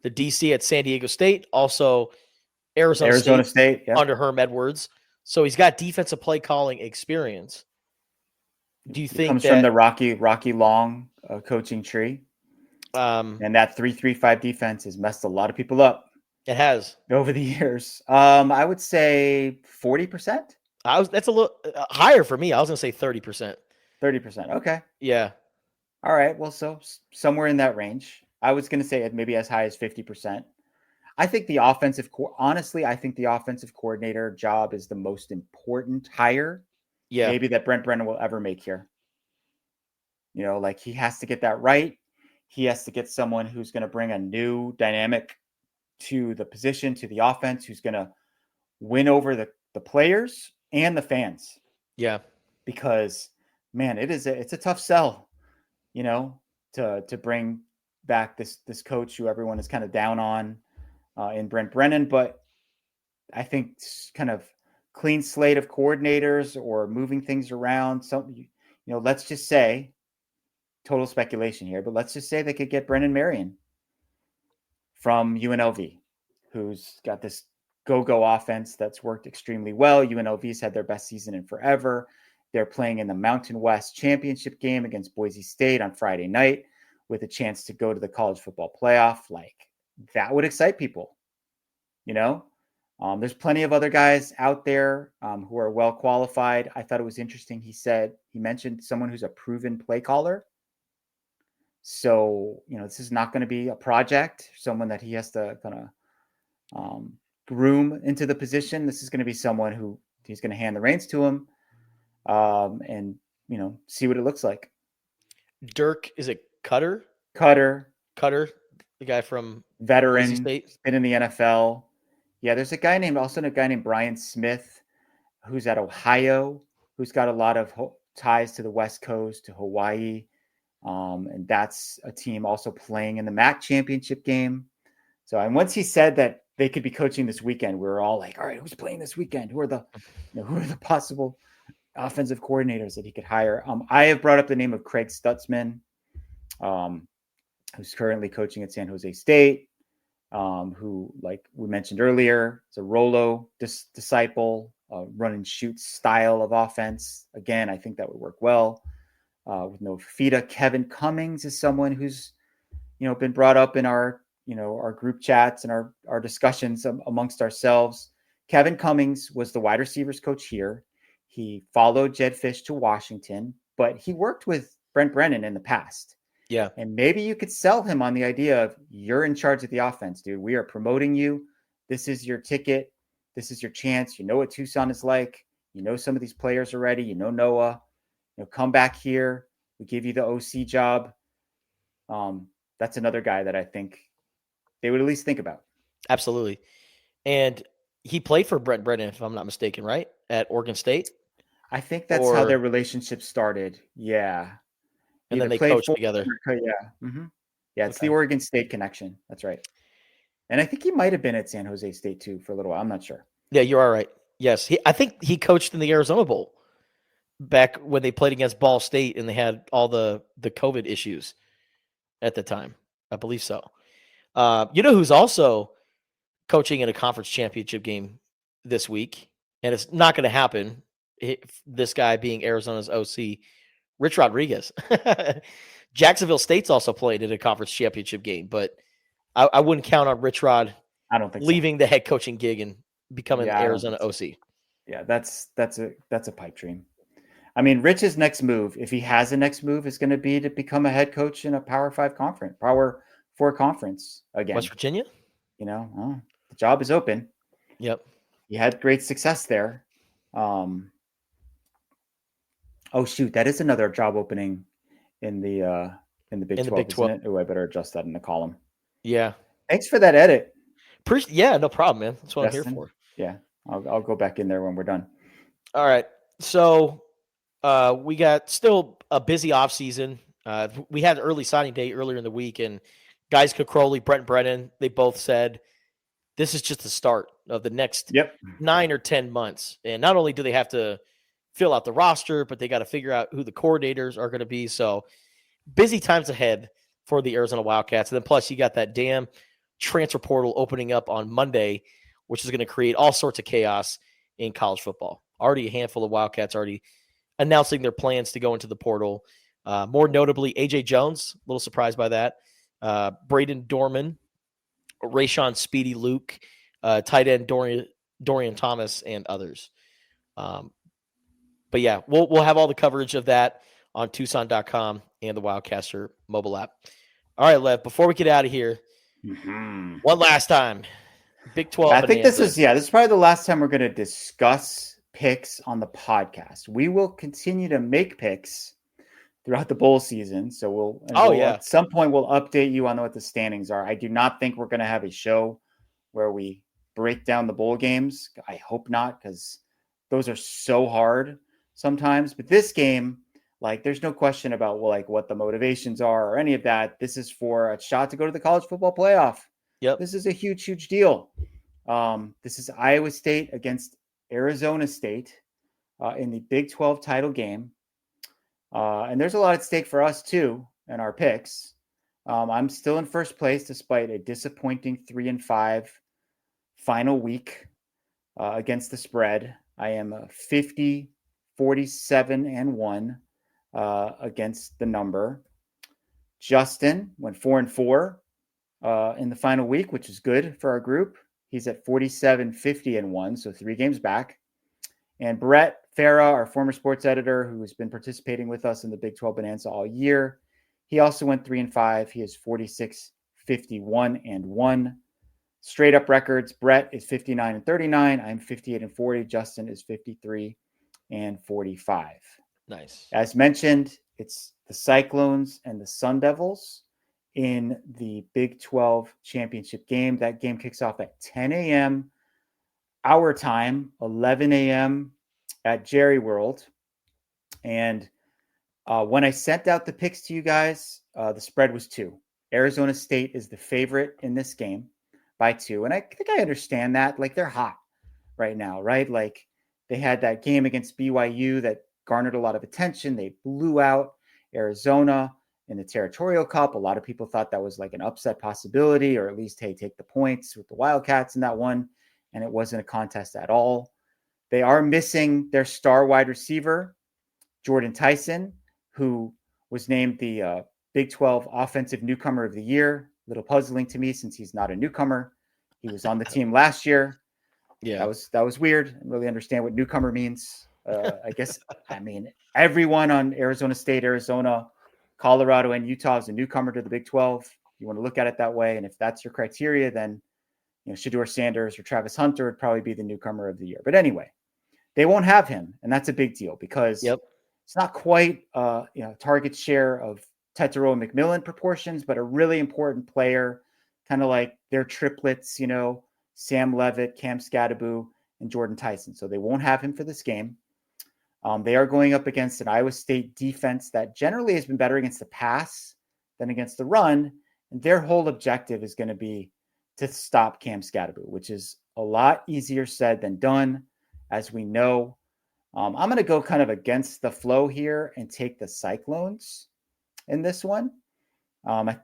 DC at San Diego State, also Arizona State under Herm Edwards. So he's got defensive play calling experience. Do you think comes from the Rocky Long coaching tree? And that 3-3-5 defense has messed a lot of people up. It has over the years. I would say 40%. That's a little higher for me. I was going to say 30%. 30%. Okay. Yeah. All right. Well, so somewhere in that range. I was going to say maybe as high as 50%. I think honestly, I think the offensive coordinator job is the most important hire. Yeah. Maybe that Brent Brennan will ever make here. Like he has to get that right. He has to get someone who's going to bring a new dynamic to the position, to the offense, who's going to win over the players and the fans. Yeah. Because man, it's a tough sell, to bring back this coach who everyone is kind of down on in Brent Brennan. But I think kind of clean slate of coordinators or moving things around. So, let's just say, total speculation here, but let's just say they could get Brennan Marion from UNLV, who's got this go-go offense that's worked extremely well. UNLV's had their best season in forever. They're playing in the Mountain West championship game against Boise State on Friday night with a chance to go to the college football playoff. Like that would excite people, There's plenty of other guys out there who are well qualified. I thought it was interesting. He mentioned someone who's a proven play caller. So, this is not going to be a project, someone that he has to kind of groom into the position. This is going to be someone who he's going to hand the reins to him and, see what it looks like. Dirk, is it Cutter, the guy from veteran, Boise State. Been in the NFL. Yeah, there's a guy named Brian Smith, who's at Ohio, who's got a lot of ties to the West Coast, to Hawaii. And that's a team also playing in the MAC championship game. So, and once he said that they could be coaching this weekend, we were all like, all right, who's playing this weekend? Who are the possible offensive coordinators that he could hire? I have brought up the name of Craig Stutzman, who's currently coaching at San Jose State, who, like we mentioned earlier, is a Rolo disciple, run and shoot style of offense. Again, I think that would work well with no Fafita. Kevin Cummings is someone who's, been brought up in our group chats and our discussions amongst ourselves. Kevin Cummings was the wide receivers coach here. He followed Jed Fish to Washington, but he worked with Brent Brennan in the past. Yeah. And maybe you could sell him on the idea of, you're in charge of the offense, dude. We are promoting you. This is your ticket. This is your chance. You know what Tucson is like. You know some of these players already. You know Noah. Come back here. We give you the OC job. That's another guy that I think they would at least think about. Absolutely. And he played for Brent Brennan, if I'm not mistaken, right? At Oregon State? I think that's how their relationship started. Yeah. And then they coached together. Yeah. Mm-hmm. Yeah, it's the Oregon State connection. That's right. And I think he might have been at San Jose State too for a little while. I'm not sure. Yeah, you are right. Yes. I think he coached in the Arizona Bowl back when they played against Ball State and they had all the COVID issues at the time. I believe so. Who's also coaching in a conference championship game this week, and it's not going to happen. This guy being Arizona's OC, Rich Rodriguez. Jacksonville State's also played in a conference championship game, but I wouldn't count on Rich Rod. I don't think leaving the head coaching gig and becoming Arizona OC. Yeah, that's a pipe dream. I mean, Rich's next move, if he has a next move, is going to be to become a head coach in a Power 5 conference, Power 4 conference again. West Virginia? The job is open. Yep. He had great success there. Oh shoot, that is another job opening in the Big 12, isn't it? Oh, I better adjust that in the column. Yeah. Thanks for that edit. Yeah, no problem, man. That's what Justin, I'm here for. Yeah, I'll go back in there when we're done. All right. So we got still a busy offseason. We had early signing day earlier in the week, and guys Crowley, Brent Brennan, they both said this is just the start of the next 9 or 10 months. And not only do they have to fill out the roster, but they got to figure out who the coordinators are going to be. So busy times ahead for the Arizona Wildcats. And then plus you got that damn transfer portal opening up on Monday, which is going to create all sorts of chaos in college football. Already a handful of Wildcats already announcing their plans to go into the portal. More notably, A.J. Jones, a little surprised by that. Braden Dorman, Rayshon Speedy Luke, tight end Dorian Thomas, and others. But yeah, we'll have all the coverage of that on Tucson.com and the Wildcaster mobile app. All right, Lev, before we get out of here, one last time, Big 12. I think this is probably the last time we're going to discuss picks on the podcast. We will continue to make picks throughout the bowl season. So at some point we'll update you on what the standings are. I do not think we're going to have a show where we break down the bowl games. I hope not, because those are so hard sometimes. But this game, there's no question about what the motivations are or any of that. This is for a shot to go to the college football playoff. Yep. This is a huge, huge deal. This is Iowa State against Arizona State in the Big 12 title game. And there's a lot at stake for us too in our picks. I'm still in first place despite a disappointing 3-5 final week against the spread. I am 50, 47-1 against the number. Justin went 4-4 in the final week, which is good for our group. He's at 47-50-1, so 3 games back. And Brett Farah, our former sports editor, who has been participating with us in the Big 12 Bonanza all year, he also went 3-5. He is 46-51-1. Straight up records: Brett is 59-39. I'm 58-40. Justin is 53-45. Nice. As mentioned, it's the Cyclones and the Sun Devils in the Big 12 championship game. That game kicks off at 10 a.m. our time, 11 a.m. at Jerry World. And when I sent out the picks to you guys, the spread was 2. Arizona State is the favorite in this game by 2. And I think I understand that. Like, they're hot right now, right? Like, they had that game against BYU that garnered a lot of attention. They blew out Arizona in the Territorial Cup. A lot of people thought that was like an upset possibility, or at least, hey, take the points with the Wildcats in that one. And it wasn't a contest at all. They are missing their star wide receiver, Jordan Tyson, who was named the Big 12 Offensive Newcomer of the Year. A little puzzling to me since he's not a newcomer. He was on the team last year. Yeah, that was weird. I don't really understand what newcomer means. I guess, I mean, everyone on Arizona State, Arizona, Colorado, and Utah is a newcomer to the Big 12. You want to look at it that way. And if that's your criteria, then Shedeur Sanders or Travis Hunter would probably be the newcomer of the year. But anyway, they won't have him. And that's a big deal because it's not quite target share of Tetero and McMillan proportions, but a really important player, kind of like their triplets, Sam Levitt, Cam Scadaboo, and Jordan Tyson. So they won't have him for this game. They are going up against an Iowa State defense that generally has been better against the pass than against the run. And their whole objective is going to be to stop Cam Scadaboo, which is a lot easier said than done, as we know. I'm going to go kind of against the flow here and take the Cyclones in this one.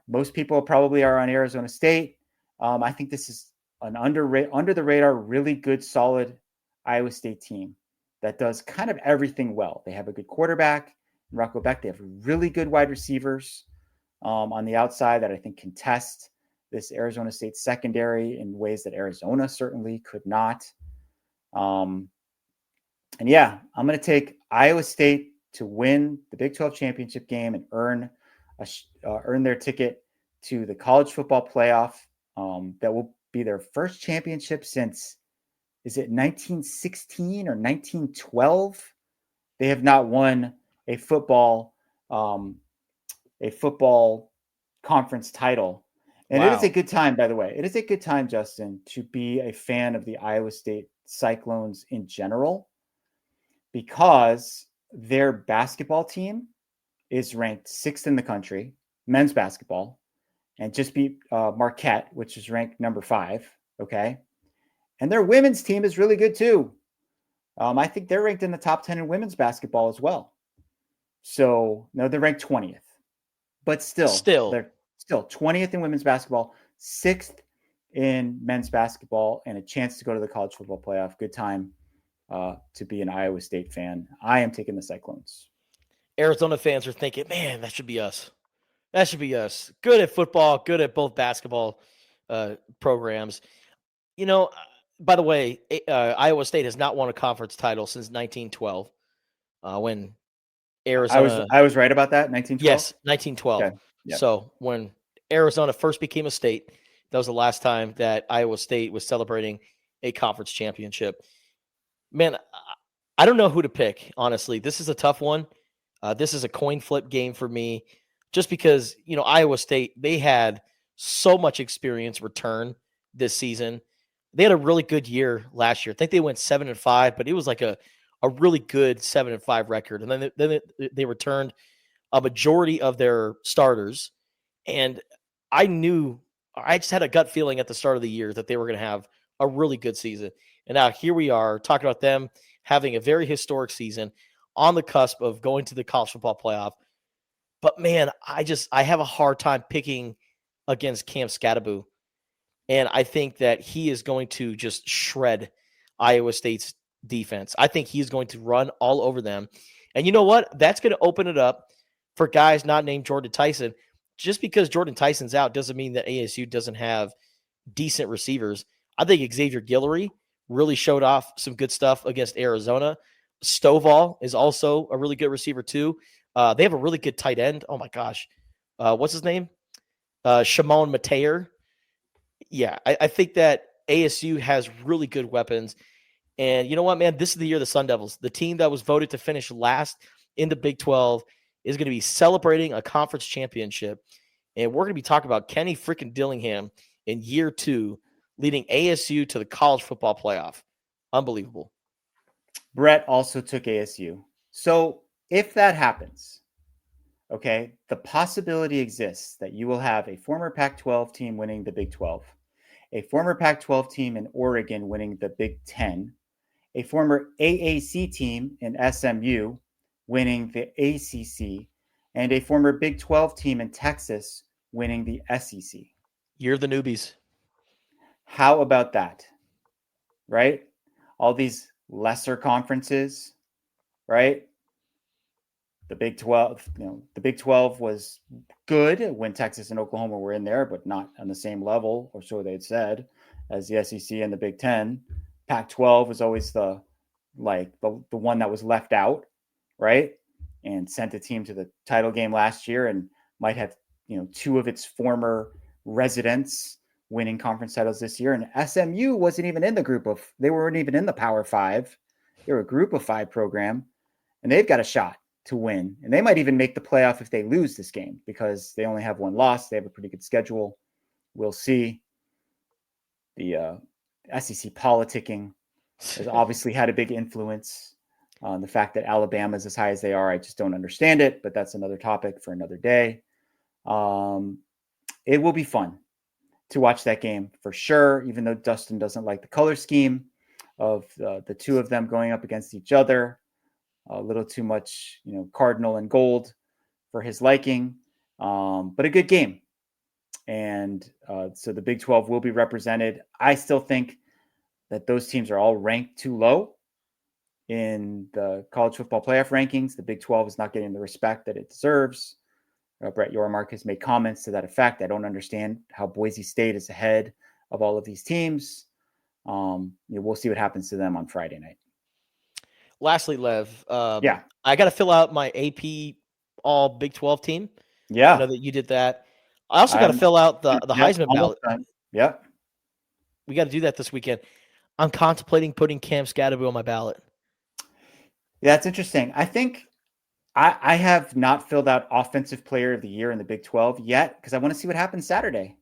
Most people probably are on Arizona State. I think this is an under the radar, really good, solid Iowa State team that does kind of everything well. They have a good quarterback, Rocco Beck. They have really good wide receivers on the outside that I think can test this Arizona State secondary in ways that Arizona certainly could not. And yeah, I'm going to take Iowa State to win the Big 12 championship game and earn their ticket to the college football playoff. That will be their first championship since, is it 1916 or 1912? They have not won a football conference title. And It is a good time, by the way. It is a good time, Justin, to be a fan of the Iowa State Cyclones in general, because their basketball team is ranked 6th in the country, men's basketball, and just beat Marquette, which is ranked number 5. Okay. And their women's team is really good too. I think they're ranked in the top 10 in women's basketball as well. So no, they're ranked 20th, but still they're still 20th in women's basketball, 6th in men's basketball, and a chance to go to the college football playoff. Good time to be an Iowa State fan. I am taking the Cyclones. Arizona fans are thinking, man, that should be us. That should be us. Good at football, good at both basketball programs. By the way, Iowa State has not won a conference title since 1912, when Arizona. I was right about that. 1912. Yes, 1912. Okay. Yep. So when Arizona first became a state, that was the last time that Iowa State was celebrating a conference championship. Man, I don't know who to pick. Honestly, this is a tough one. This is a coin flip game for me, just because Iowa State, they had so much experience return this season. They had a really good year last year. I think they went 7-5, but it was like a really good 7-5 record. And then they returned a majority of their starters. And I just had a gut feeling at the start of the year that they were going to have a really good season. And now here we are talking about them having a very historic season on the cusp of going to the college football playoff. But man, I have a hard time picking against Cam Scadaboo. And I think that he is going to just shred Iowa State's defense. I think he's going to run all over them. And you know what? That's going to open it up for guys not named Jordan Tyson. Just because Jordan Tyson's out doesn't mean that ASU doesn't have decent receivers. I think Xavier Guillory really showed off some good stuff against Arizona. Stovall is also a really good receiver too. They have a really good tight end. Oh my gosh. What's his name? Shimon Mateer. Yeah, I think that ASU has really good weapons. And you know what, man? This is the year of the Sun Devils. The team that was voted to finish last in the Big 12 is going to be celebrating a conference championship. And we're going to be talking about Kenny freaking Dillingham in year 2, leading ASU to the college football playoff. Unbelievable. Brett also took ASU. So if that happens, okay, the possibility exists that you will have a former Pac-12 team winning the Big 12, a former Pac-12 team in Oregon winning the Big 10, a former AAC team in SMU winning the ACC, and a former Big 12 team in Texas winning the SEC. Year of the newbies. How about that? Right? All these lesser conferences, right? The Big 12, the Big 12 was good when Texas and Oklahoma were in there, but not on the same level, or so they'd said, as the SEC and the Big 10. Pac-12 was always the one that was left out, right? And sent a team to the title game last year and might have, 2 of its former residents winning conference titles this year. And SMU wasn't even in the they weren't even in the Power 5. They were a group of 5 program, and they've got a shot to win. And they might even make the playoff if they lose this game because they only have 1 loss. They have a pretty good schedule. We'll see. The SEC politicking has obviously had a big influence on the fact that Alabama is as high as they are. I just don't understand it, but that's another topic for another day. It will be fun to watch that game for sure, even though Dustin doesn't like the color scheme of the 2 of them going up against each other. A little too much, cardinal and gold for his liking, but a good game. And so the Big 12 will be represented. I still think that those teams are all ranked too low in the college football playoff rankings. The Big 12 is not getting the respect that it deserves. Brett Yormark has made comments to that effect. I don't understand how Boise State is ahead of all of these teams. We'll see what happens to them on Friday night. Lastly, Lev, I got to fill out my AP All Big 12 team. Yeah. I know that you did that. I also got to fill out the Heisman ballot. Yep. We got to do that this weekend. I'm contemplating putting Cam Scadaboo on my ballot. Yeah, it's interesting. I think I have not filled out Offensive Player of the Year in the Big 12 yet because I want to see what happens Saturday.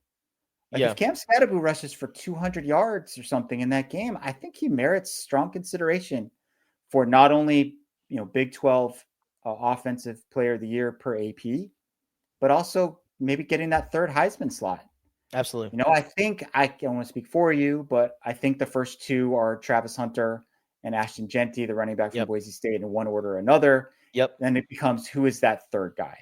If Cam Scadaboo rushes for 200 yards or something in that game, I think he merits strong consideration for not only Big 12 Offensive Player of the Year per AP, but also maybe getting that 3rd Heisman slot. Absolutely. I think I don't want to speak for you, but I think the first 2 are Travis Hunter and Ashton Genty, the running back from Boise State, in one order or another. Yep. Then it becomes, who is that 3rd guy?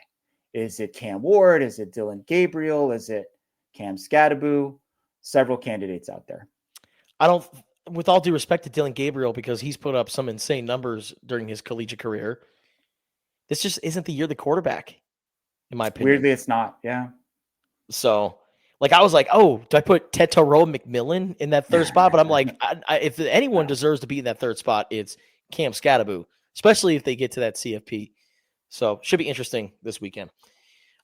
Is it Cam Ward? Is it Dylan Gabriel? Is it Cam Scadaboo? Several candidates out there. With all due respect to Dylan Gabriel, because he's put up some insane numbers during his collegiate career, this just isn't the year of the quarterback, in my opinion. Weirdly, it's not. Yeah. So, I was like, oh, do I put Tetaro McMillan in that 3rd spot? But I'm like, if anyone deserves to be in that 3rd spot, it's Cam Scadaboo, especially if they get to that CFP. So, should be interesting this weekend.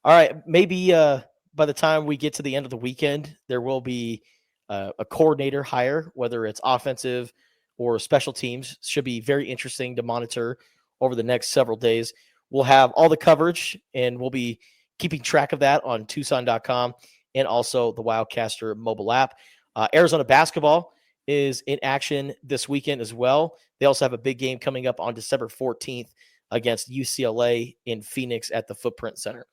All right, maybe by the time we get to the end of the weekend, there will be a coordinator hire, whether it's offensive or special teams. Should be very interesting to monitor over the next several days. We'll have all the coverage, and we'll be keeping track of that on Tucson.com and also the Wildcaster mobile app. Arizona basketball is in action this weekend as well. They also have a big game coming up on December 14th against UCLA in Phoenix at the Footprint Center.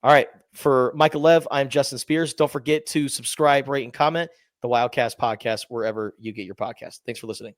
All right, for Michael Lev, I'm Justin Spears. Don't forget to subscribe, rate, and comment the Wildcast podcast wherever you get your podcast. Thanks for listening.